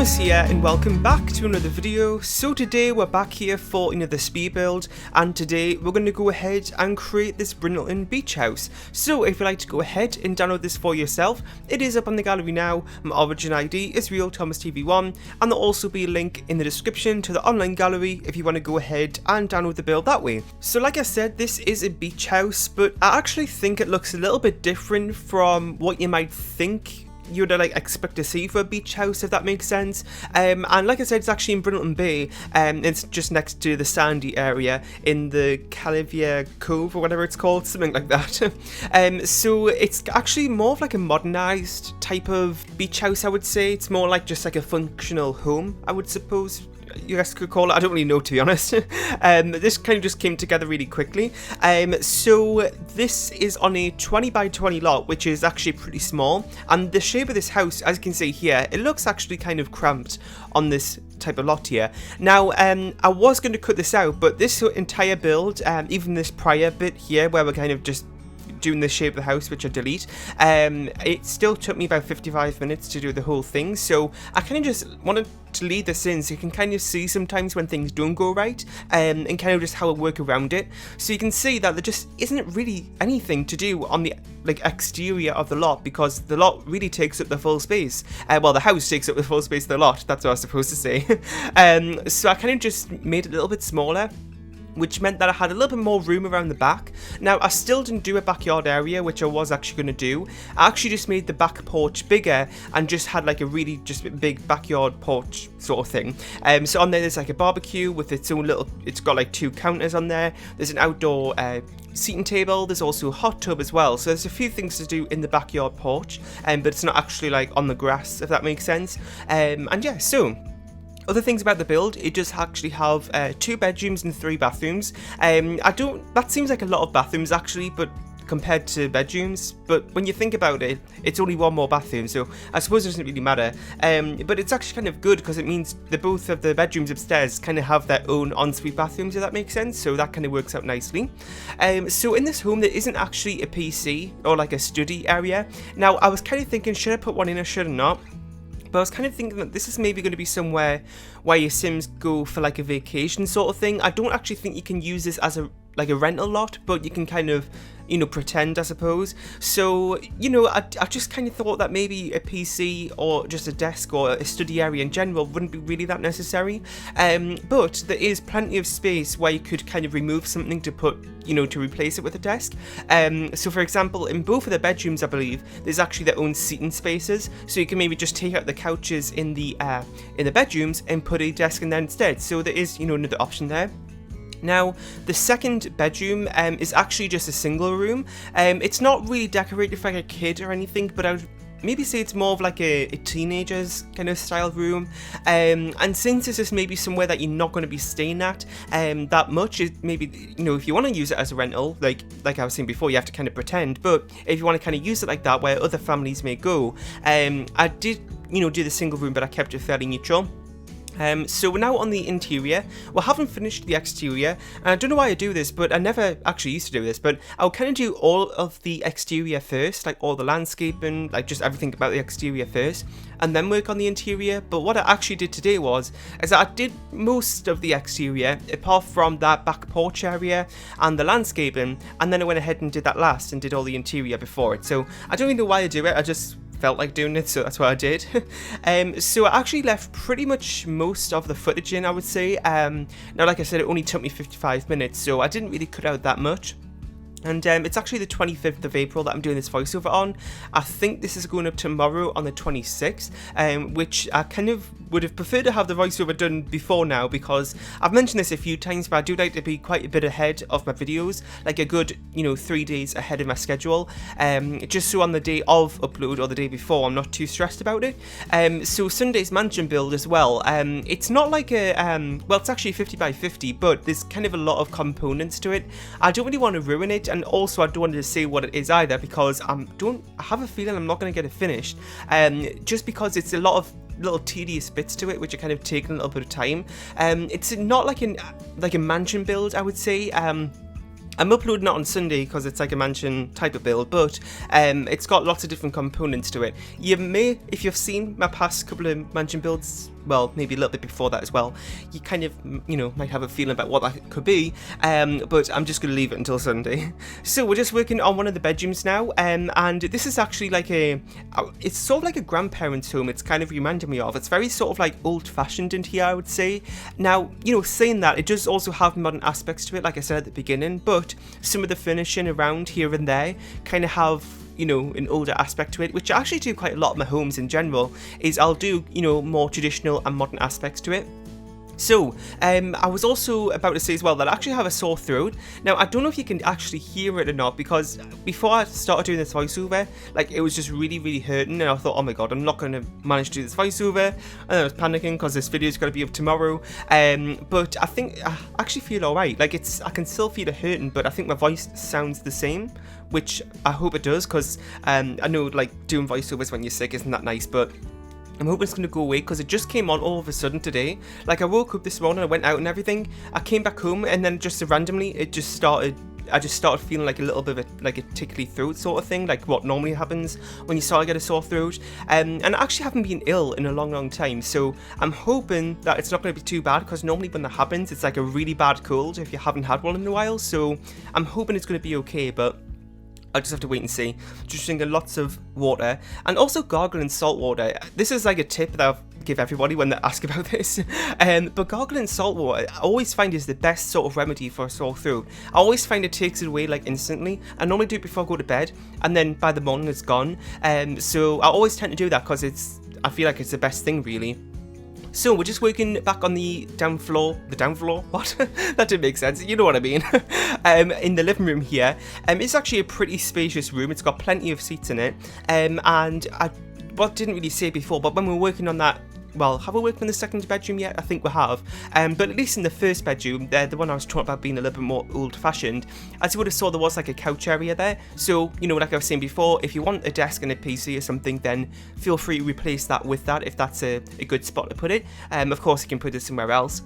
Thomas here and welcome back to another video. So today we're back here for another speed build, and today we're going to go ahead and create this Brindleton beach house. So if you'd like to go ahead and download this for yourself, it is up on the gallery now. My origin ID is RealThomasTV1, and there'll also be a link in the description to the online gallery if you want to go ahead and download the build that way. So like I said, this is a beach house, but I actually think it looks a little bit different from what you might think you'd expect to see for a beach house, if that makes sense. And like I said, it's actually in Brindleton Bay. It's just next to the sandy area in the Calivia Cove or whatever it's called, something like that. So it's actually more of like a modernized type of beach house, I would say. It's more like just like a functional home, I would suppose you guys could call it. I don't really know, to be honest. This kind of just came together really quickly. So this is on a 20 by 20 lot, which is actually pretty small, and the shape of this house, as you can see here, it looks actually kind of cramped on this type of lot here. Now I was going to cut this out, but this entire build, even this prior bit here where we're kind of just doing the shape of the house, which I delete, it still took me about 55 minutes to do the whole thing, so I kind of just wanted to leave this in so you can kind of see sometimes when things don't go right, and kind of just how I work around it. So you can see that there just isn't really anything to do on the exterior of the lot, because the lot really takes up the full space. Well, the house takes up the full space of the lot, that's what I was supposed to say. So I kind of just made it a little bit smaller, which meant that I had a little bit more room around the back. Now, I still didn't do a backyard area, which I was actually going to do. I actually just made the back porch bigger and just had like a really just big backyard porch sort of thing. So on there, there's like a barbecue with its own little, it's got like 2 counters on there. There's an outdoor seating table. There's also a hot tub as well. So there's a few things to do in the backyard porch, but it's not actually like on the grass, if that makes sense. And yeah, so other things about the build, it does actually have 2 bedrooms and 3 bathrooms. That seems like a lot of bathrooms actually, but compared to bedrooms, but when you think about it, it's only 1 more bathroom, so I suppose it doesn't really matter. But it's actually kind of good because it means that both of the bedrooms upstairs kind of have their own ensuite bathrooms, if that makes sense, so that kind of works out nicely. So in this home, there isn't actually a PC or like a study area. Now, I was kind of thinking, should I put one in or should I not? But I was kind of thinking that this is maybe going to be somewhere where your Sims go for like a vacation sort of thing. I don't actually think you can use this as a rental lot, but you can kind of, pretend, I suppose. So, I just kind of thought that maybe a PC or just a desk or a study area in general wouldn't be really that necessary. But there is plenty of space where you could kind of remove something to put, to replace it with a desk. So for example, in both of the bedrooms, I believe, there's actually their own seating spaces. So you can maybe just take out the couches in the bedrooms and put a desk in there instead. So there is, another option there. Now, the second bedroom is actually just a single room. It's not really decorated for like a kid or anything, but I would maybe say it's more of like a teenager's kind of style room. And since this is maybe somewhere that you're not going to be staying at that much, maybe, if you want to use it as a rental, like I was saying before, you have to kind of pretend, but if you want to kind of use it like that, where other families may go, I did, do the single room, but I kept it fairly neutral. So we're now on the interior. We haven't finished the exterior, and I don't know why I do this, but I never actually used to do this, but I'll kind of do all of the exterior first, like all the landscaping, like just everything about the exterior first, and then work on the interior. But what I actually did today is that I did most of the exterior, apart from that back porch area and the landscaping, and then I went ahead and did that last and did all the interior before it. So I don't really know why I do it, I just felt like doing it, so that's what I did. So I actually left pretty much most of the footage in, I would say. Now, like I said, it only took me 55 minutes, so I didn't really cut out that much. And it's actually the 25th of April that I'm doing this voiceover on. I think this is going up tomorrow on the 26th, which I kind of would have preferred to have the voiceover done before now, because I've mentioned this a few times, but I do like to be quite a bit ahead of my videos, like a good, 3 days ahead of my schedule, just so on the day of upload or the day before, I'm not too stressed about it. So Sunday's mansion build as well, it's not like a, well, it's actually 50 by 50, but there's kind of a lot of components to it. I don't really want to ruin it, and also I don't want to say what it is either, because I have a feeling I'm not going to get it finished, just because it's a lot of little tedious bits to it, which are kind of taking a little bit of time. It's not like a mansion build, I would say. I'm uploading it on Sunday because it's like a mansion type of build, but it's got lots of different components to it. You may, if you've seen my past couple of mansion builds, well, maybe a little bit before that as well, you kind of, you know, might have a feeling about what that could be, but I'm just going to leave it until Sunday. So we're just working on one of the bedrooms now, and this is actually like it's sort of like a grandparent's home. It's kind of reminding me of, it's very sort of like old-fashioned in here, I would say. Now, you know, saying that, it does also have modern aspects to it, like I said at the beginning, but some of the furnishing around here and there kind of have, you know, an older aspect to it, which I actually do quite a lot of my homes in general, is I'll do, you know, more traditional and modern aspects to it. So, I was also about to say as well that I actually have a sore throat. Now, I don't know if you can actually hear it or not, because before I started doing this voiceover, like, it was just really, really hurting, and I thought, oh my god, I'm not going to manage to do this voiceover, and then I was panicking because this video is going to be up tomorrow, but I think I actually feel alright. Like, I can still feel it hurting, but I think my voice sounds the same, which I hope it does, because I know, like, doing voiceovers when you're sick isn't that nice, but I'm hoping it's going to go away, because it just came on all of a sudden today. Like, I woke up this morning, I went out and everything, I came back home, and then just randomly, I just started feeling like a little bit of a tickly throat sort of thing, like what normally happens when you start to get a sore throat. And I actually haven't been ill in a long, long time, so I'm hoping that it's not going to be too bad, because normally when that happens, it's like a really bad cold if you haven't had one in a while, so I'm hoping it's going to be okay, but I'll just have to wait and see. Just drinking lots of water, and also gargling salt water. This is like a tip that I'll give everybody when they ask about this. But gargling salt water, I always find is the best sort of remedy for a sore throat. I always find it takes it away like instantly. I normally do it before I go to bed, and then by the morning it's gone. So I always tend to do that because I feel like it's the best thing really. So we're just working back on the down floor, what? That didn't make sense, you know what I mean. In the living room here, it's actually a pretty spacious room, it's got plenty of seats in it, and I didn't really say before, but when we're working on that, well, have we worked on the second bedroom yet? I think we have. But at least in the first bedroom, the one I was talking about being a little bit more old-fashioned, as you would have saw, there was like a couch area there. So, you know, like I was saying before, if you want a desk and a PC or something, then feel free to replace that with that if that's a good spot to put it. Of course, you can put it somewhere else.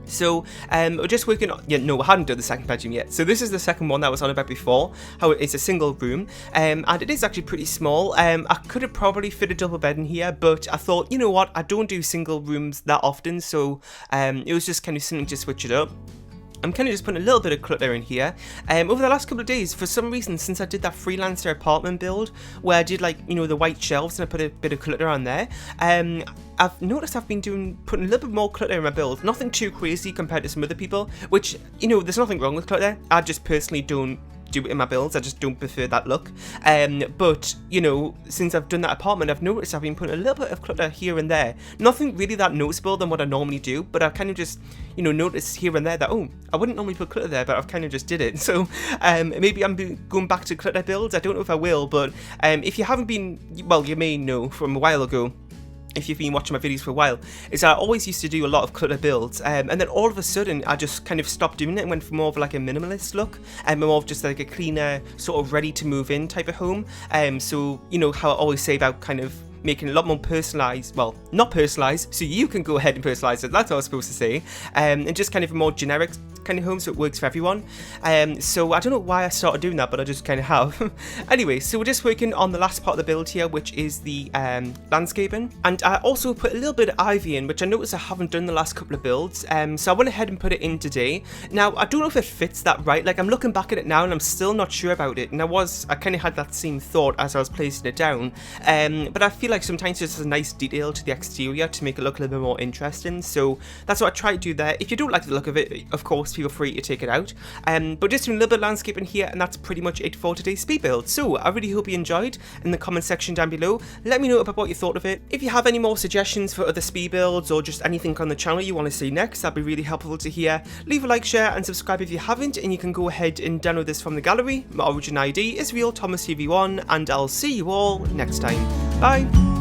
So, we're just working on, yeah, no, I hadn't done the second bedroom yet. So this is the second one that I was on about before, how it's a single room, and it is actually pretty small. I could have probably fit a double bed in here, but I thought, you know what, I don't do single rooms that often, so it was just kind of something to switch it up. I'm kind of just putting a little bit of clutter in here. Over the last couple of days, for some reason, since I did that freelancer apartment build, where I did, like, you know, the white shelves and I put a bit of clutter on there, I've noticed I've been putting a little bit more clutter in my build. Nothing too crazy compared to some other people, which, you know, there's nothing wrong with clutter. I just personally don't do it in my builds. I just don't prefer that look. But, you know, since I've done that apartment, I've noticed I've been putting a little bit of clutter here and there. Nothing really that noticeable than what I normally do, but I've kind of just, you know, noticed here and there that, oh, I wouldn't normally put clutter there, but I've kind of just did it. So maybe I'm going back to clutter builds. I don't know if I will, but if you haven't been, well, you may know from a while ago, if you've been watching my videos for a while, is I always used to do a lot of clutter builds, and then all of a sudden I just kind of stopped doing it and went for more of like a minimalist look, and more of just like a cleaner, sort of ready to move in type of home. So, you know how I always say about kind of making it a lot more personalised, well, not personalised, so you can go ahead and personalise it, that's what I was supposed to say, and just kind of a more generic kind of home so it works for everyone. So I don't know why I started doing that, but I just kind of have. Anyway, so we're just working on the last part of the build here, which is the landscaping, and I also put a little bit of ivy in, which I noticed I haven't done the last couple of builds, so I went ahead and put it in today. Now, I don't know if it fits that right, like I'm looking back at it now and I'm still not sure about it, and I kind of had that same thought as I was placing it down, but I feel like sometimes there's a nice detail to the exterior to make it look a little bit more interesting, so that's what I try to do there. If you don't like the look of it, of course, feel free to take it out, but just doing a little bit of landscaping here, and that's pretty much it for today's speed build. So I really hope you enjoyed. In the comment section down below, let me know about what you thought of it. If you have any more suggestions for other speed builds or just anything on the channel you want to see next, that'd be really helpful to hear. Leave a like, share and subscribe if you haven't, and you can go ahead and download this from the gallery. My origin ID is RealThomasTV1, and I'll see you all next time. Bye!